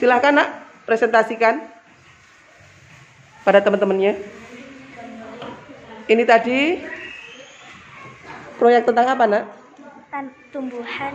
Silahkan nak, presentasikan pada teman-temannya. Ini tadi proyek tentang apa nak? Tumbuhan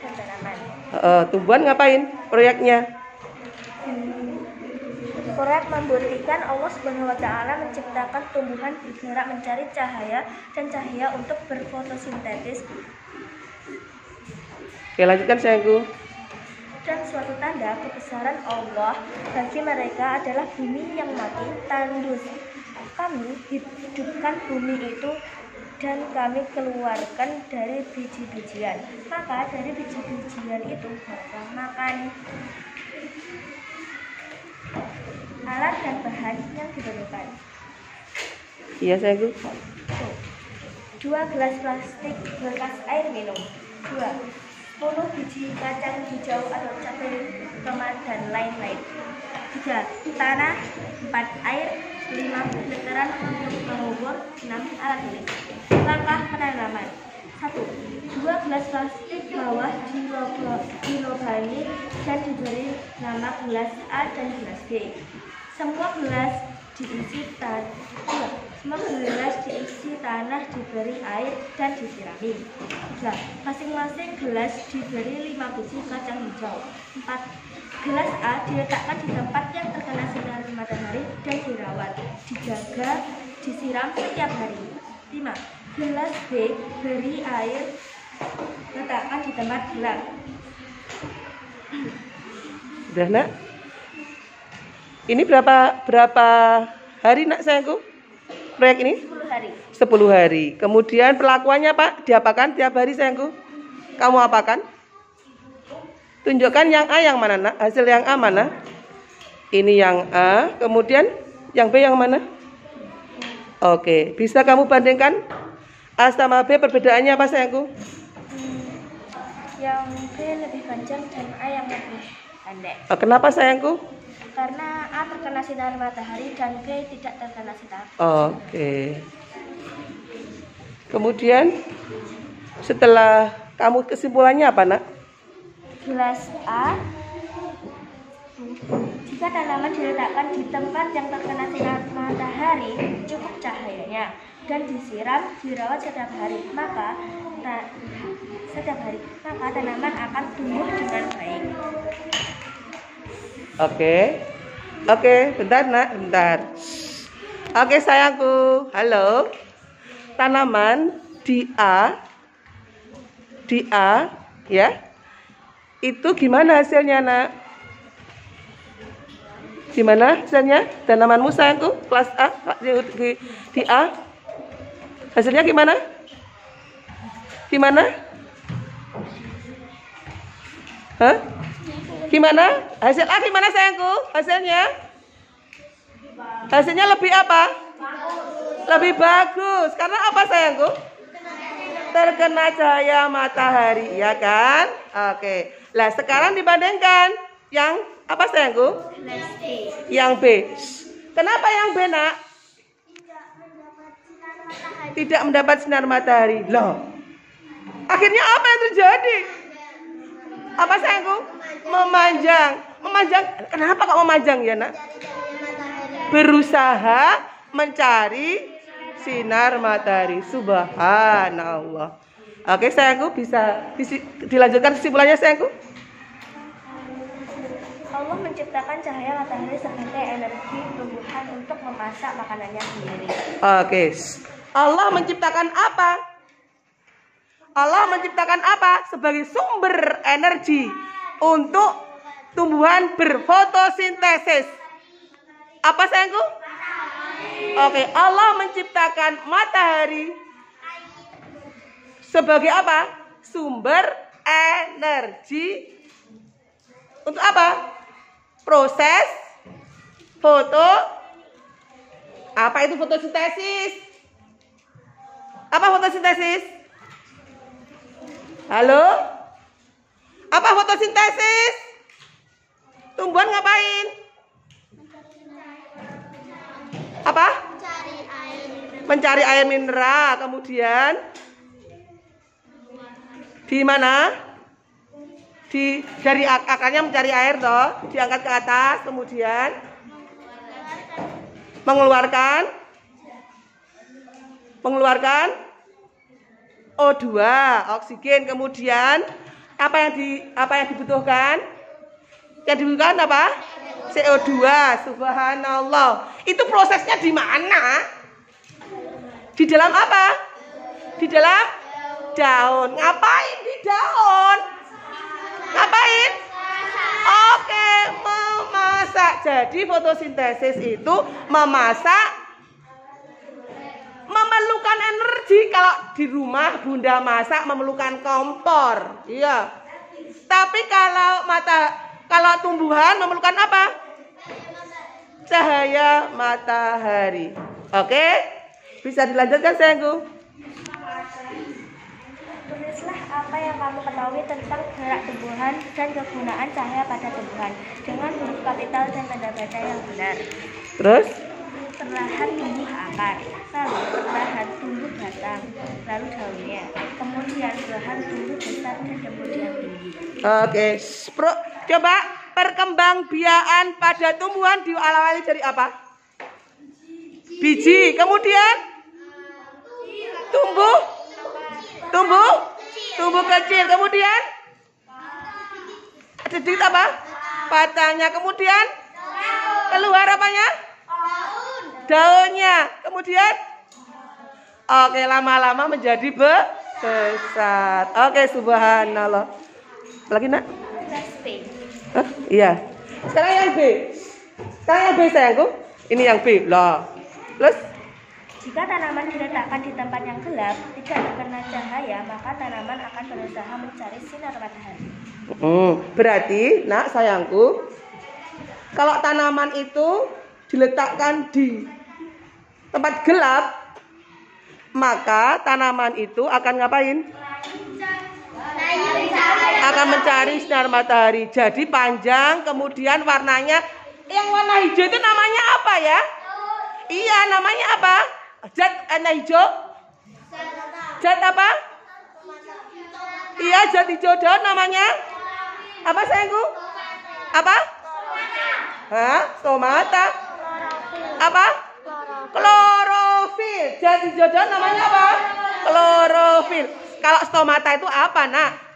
dan tanaman. Tumbuhan ngapain proyeknya? Proyek membuktikan Allah Subhanahu wa Ta'ala menciptakan tumbuhan bergerak mencari cahaya dan cahaya untuk berfotosintesis. Oke, lanjutkan sayangku. Dan suatu tanda kebesaran Allah bagi mereka adalah bumi yang mati tandus. Kami hidupkan bumi itu dan kami keluarkan dari biji-bijian. Maka dari biji-bijian itu mereka makan. Alat dan bahan yang diperlukan. Iya sayangku. 2 gelas plastik bekas air minum. 2 10 biji kacang hijau atau cabai tomat dan lain-lain. 3 tanah. 4 air. 5 literan untuk pengubur. 6 alat tulis. Langkah penanaman. 1. 2 gelas plastik bawah dilobani dan diberi nama gelas A dan gelas B. Semua gelas diisi tanah, diberi air dan disirami. 3. Masing-masing gelas diberi 5 biji kacang hijau. 4. Gelas A diletakkan di tempat yang terkena sinar matahari dan dirawat, dijaga, disiram setiap hari. 5. Gelas B beri air, letakkan di tempat gelap. Sudah nak? Ini berapa hari nak sayangku? Proyek ini? 10 hari. 10 hari. Kemudian perlakuannya Pak, diapakan tiap hari sayangku? Kamu apakan? Tunjukkan yang A yang mana nak? Hasil yang A mana? Ini yang A. Kemudian yang B yang mana? Oke, bisa kamu bandingkan A sama B, perbedaannya apa sayangku? Yang B lebih panjang dan A yang lebih pendek. Kenapa sayangku? Karena A terkena sinar matahari dan B tidak terkena sinar. Oke. Kemudian setelah kamu kesimpulannya apa nak? Gelas A, jika tanaman diletakkan di tempat yang terkena sinar matahari cukup cahayanya dan disiram, dirawat setiap hari, maka tanaman akan tumbuh dengan baik. Oke, bentar nak, bentar. Oke sayangku, halo. Tanaman di A, ya. Itu gimana hasilnya nak? Gimana hasilnya? Tanamanmu sayangku, kelas A, di A. Hasilnya gimana? Gimana? Hah? Gimana? Hasil A gimana sayangku? Hasilnya lebih apa? Lebih bagus. Karena apa sayangku? Terkena cahaya matahari, ya kan? Oke. Lah sekarang dibandingkan yang apa sayangku? Yang B. Kenapa yang B nak? Tidak mendapat sinar matahari. Loh. Akhirnya apa yang terjadi? Apa sayangku? Memanjang. Kenapa kok memanjang ya nak? Berusaha mencari sinar matahari. Subhanallah. Oke sayangku, bisa dilanjutkan kesimpulannya sayangku? Allah menciptakan cahaya matahari sebagai energi tumbuhan untuk memasak makanannya sendiri. Oke. Allah menciptakan apa? Allah menciptakan apa sebagai sumber energi untuk tumbuhan berfotosintesis? Apa sayangku? Oke, Allah menciptakan matahari sebagai apa? Sumber energi untuk apa? Proses foto. Apa itu fotosintesis? Apa fotosintesis? Halo? Apa fotosintesis? Tumbuhan ngapain? Apa? Mencari air mineral. Kemudian di mana? dari akarnya mencari air toh, diangkat ke atas, kemudian mengeluarkan O2, oksigen. Kemudian apa yang dibutuhkan? Yang dibutuhkan apa? CO2. Subhanallah. Itu prosesnya di mana? Di dalam apa? Di dalam daun. Ngapain di daun? Ngapain? Oke, memasak. Jadi fotosintesis itu memasak, memerlukan energi. Kalau di rumah Bunda masak memerlukan kompor. Iya. Tapi kalau tumbuhan memerlukan apa? Cahaya matahari. Oke? Bisa dilanjutkan sayangku? Tulislah apa yang kamu ketahui tentang gerak tumbuhan dan kegunaan cahaya pada tumbuhan dengan huruf kapital dan tanda baca yang benar. Terus? Perlahan tumbuh akar, lalu perlahan tumbuh batang, lalu daunnya, kemudian perlahan tumbuh besar dan kemudian tinggi. Oke, coba perkembangbiakan pada tumbuhan diawali dari apa? Biji, kemudian tumbuh kecil, kemudian sedikit apa? Batangnya, kemudian keluar apanya? Daunnya, kemudian oke, lama-lama menjadi besar. Oke, subhanallah. Lagi nak? Hah? Iya. Sekarang yang B. Sayangku. Ini yang B. Lah. Terus? Jika tanaman diletakkan di tempat yang gelap, tidak terkena cahaya, maka tanaman akan berusaha mencari sinar matahari. Berarti, nak sayangku, kalau tanaman itu diletakkan di tempat gelap, maka tanaman itu akan ngapain? Akan mencari sinar matahari. Jadi panjang, kemudian warnanya, yang warna hijau itu namanya apa ya? Iya, namanya apa? Zat warna hijau? Zat apa? Iya, zat hijau daun namanya apa sayangku? Apa? Hah? Stomata? Apa? Klorofil. Zat hijau daun namanya apa? Klorofil. Kalau stomata itu apa, nak?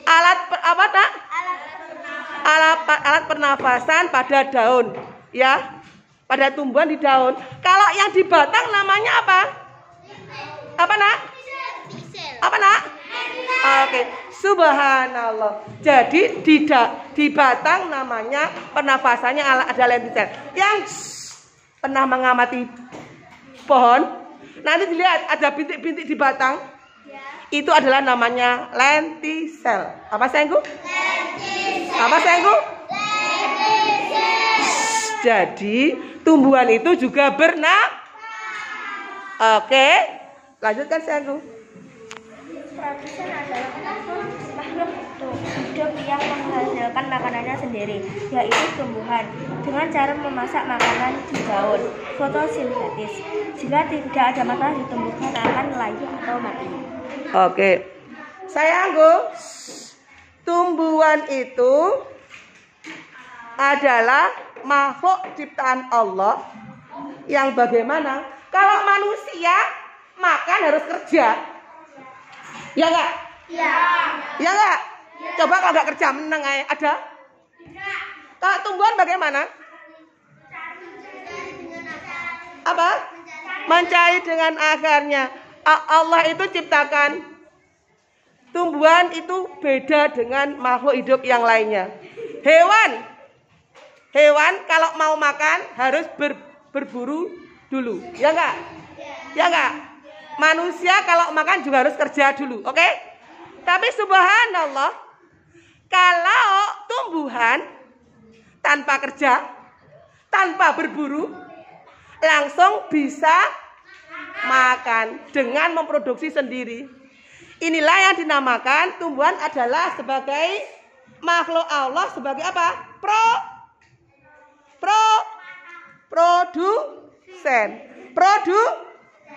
Apa, nak? Alat pernafasan pada daun, ya, pada tumbuhan di daun. Kalau yang di batang namanya apa? Apa, nak? Apa, nak? Oke, subhanallah. Jadi di batang namanya pernafasannya ada lentisel. Yang pernah mengamati pohon, nanti dilihat ada bintik-bintik di batang. Itu adalah namanya lentisel. Apa sayangku? Apa sayangku? Jadi tumbuhan itu juga Oke, lanjutkan sayangku. Produsen adalah makhluk hidup yang menghasilkan makanannya sendiri, yaitu tumbuhan, dengan cara memasak makanan di daun, fotosintesis. Jika tidak ada matahari, tumbuhan akan layu atau mati. Oke, sayangku, tumbuhan itu adalah makhluk ciptaan Allah yang bagaimana? Kalau manusia makan harus kerja, ya enggak? Ya. Ya enggak? Ya. Coba kalau enggak kerja menang ada? Tidak. Kalau tumbuhan bagaimana? Apa? Mencari dengan akarnya. Allah itu ciptakan tumbuhan itu beda dengan makhluk hidup yang lainnya. Hewan kalau mau makan harus berburu dulu, ya enggak? Ya enggak? Manusia kalau makan juga harus kerja dulu, oke? Tapi subhanallah, kalau tumbuhan tanpa kerja, tanpa berburu, langsung bisa makan dengan memproduksi sendiri. Inilah yang dinamakan tumbuhan adalah sebagai makhluk Allah sebagai apa? Produsen.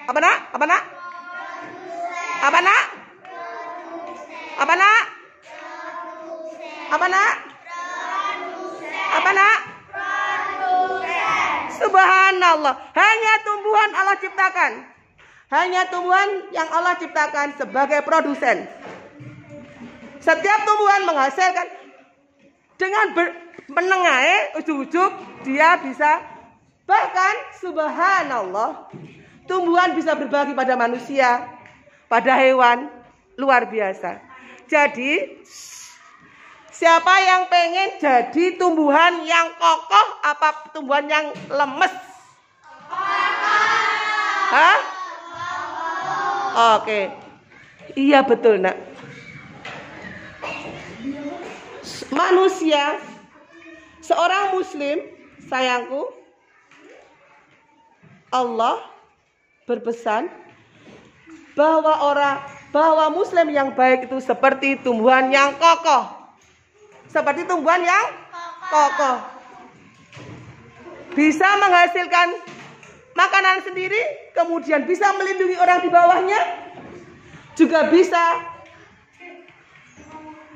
Apa nak? Apa nak? Apa nak? Apa nak? Apa nak? Apa nak? Subhanallah. Hanya tumbuhan Allah ciptakan. Hanya tumbuhan yang Allah ciptakan sebagai produsen. Setiap tumbuhan menghasilkan dengan menengahi ujuk-ujuk dia bisa, bahkan subhanallah, tumbuhan bisa berbagi pada manusia, pada hewan, luar biasa. Jadi siapa yang pengen jadi tumbuhan yang kokoh apa tumbuhan yang lemes? Hah? Oke. Iya betul nak. Manusia, seorang muslim, sayangku, Allah berpesan bahwa muslim yang baik itu seperti tumbuhan yang kokoh. Seperti tumbuhan yang kokoh. Bisa menghasilkan makanan sendiri, kemudian bisa melindungi orang di bawahnya, juga bisa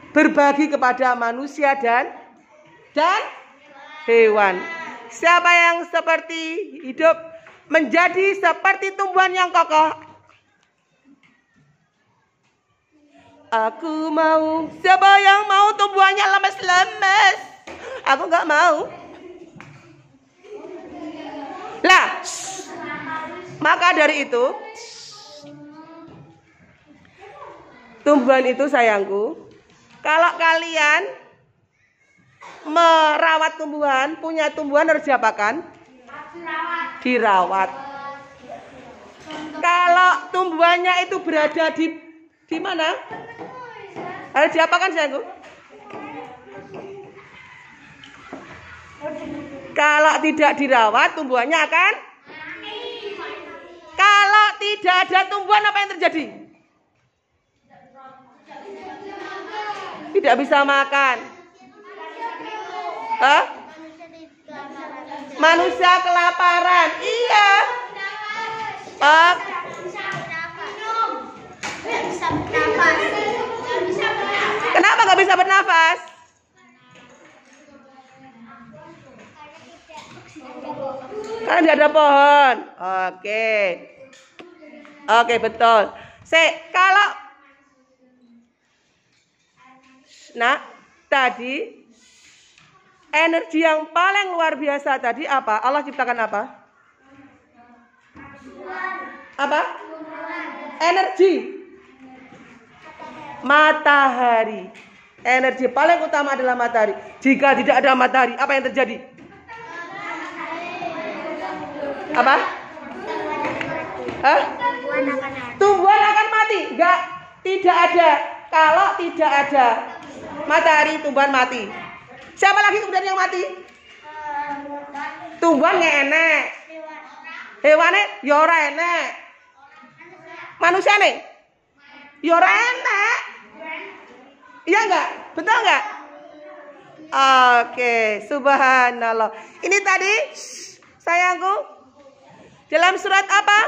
berbagi kepada manusia dan hewan. Siapa yang seperti hidup menjadi seperti tumbuhan yang kokoh? Aku mau. Siapa yang mau tumbuhannya lemes-lemes? Aku nggak mau. Lah, maka dari itu, tumbuhan itu sayangku, kalau kalian merawat tumbuhan, punya tumbuhan harus diapakan? Dirawat. Kalau tumbuhannya itu berada di mana? Harus diapakan sayangku? Kalau tidak dirawat, tumbuhannya akan? Kalau tidak ada tumbuhan, apa yang terjadi? Tidak bisa makan. Hah? Manusia kelaparan. Iya. Kenapa nggak bisa bernafas? Karena tidak ada pohon. Oke, betul. Kalau tadi energi yang paling luar biasa tadi apa? Allah ciptakan apa? Apa? Energi. Matahari. Energi paling utama adalah matahari. Jika tidak ada matahari, apa yang terjadi? Apa? Hah? Tumbuhan akan mati. Tidak ada. Kalau tidak ada matahari, tumbuhan mati. Siapa lagi kemudian yang mati? Tumbuhan nggak enek. Hewannya ya ora enek. Manusia nih ya ora enek. Iya enggak? Betul enggak? Oke, subhanallah. Ini tadi sayangku dalam surat apa?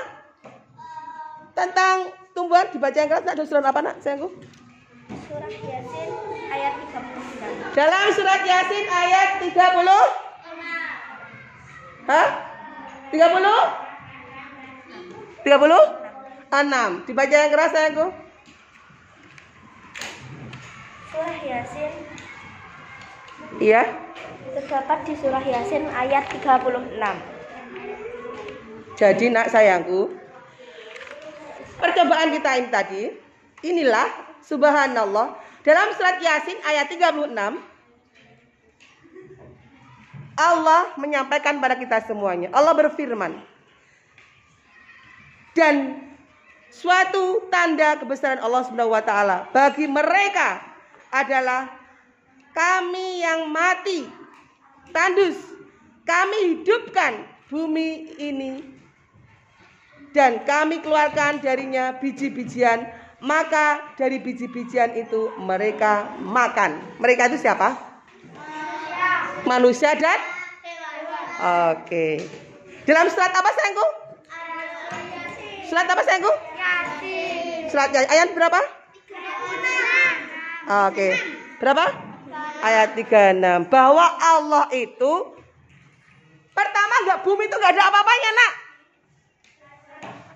Tentang tumbuhan dibaca yang keras. Ada surat apa nak sayangku? Surah Yasin ayat 36. Dalam surat Yasin ayat 30? Hah? 30? 36. Dibaca yang keras sayangku. Surah Yasin. Iya. Terdapat di surah Yasin ayat 36. Jadi nak sayangku, percobaan kita ini tadi, inilah subhanallah, dalam surat Yasin ayat 36 Allah menyampaikan pada kita semuanya. Allah berfirman, dan suatu tanda kebesaran Allah Subhanahu wa taala bagi mereka adalah kami yang mati tandus, kami hidupkan bumi ini dan kami keluarkan darinya biji-bijian, maka dari biji-bijian itu mereka makan. Mereka itu siapa? Manusia dan oke. Dalam surat apa sayangku? Surat apa sayangku? Surat ayat berapa? Oke. Berapa? Ayat 36. Bahwa Allah itu pertama bumi itu nggak ada apa-apanya, Nak.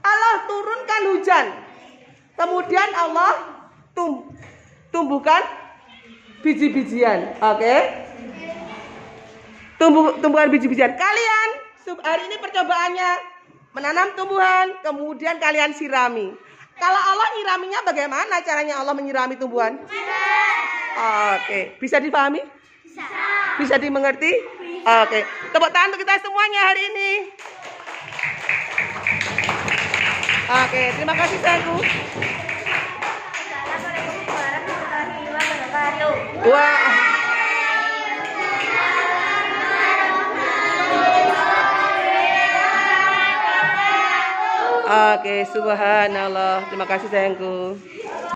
Allah turunkan hujan. Kemudian Allah tumbuhkan biji-bijian. Oke? Tumbuhan biji-bijian. Kalian hari ini percobaannya menanam tumbuhan, kemudian kalian sirami. Kalau Allah nyiraminya bagaimana caranya Allah menyirami tumbuhan? Oke, bisa dipahami? Bisa dimengerti? Oke, tepuk tangan untuk kita semuanya hari ini. Oke, terima kasih sayangku. Assalamualaikum warahmatullahi wabarakatuh. Wah. Oke, subhanallah. Terima kasih sayangku.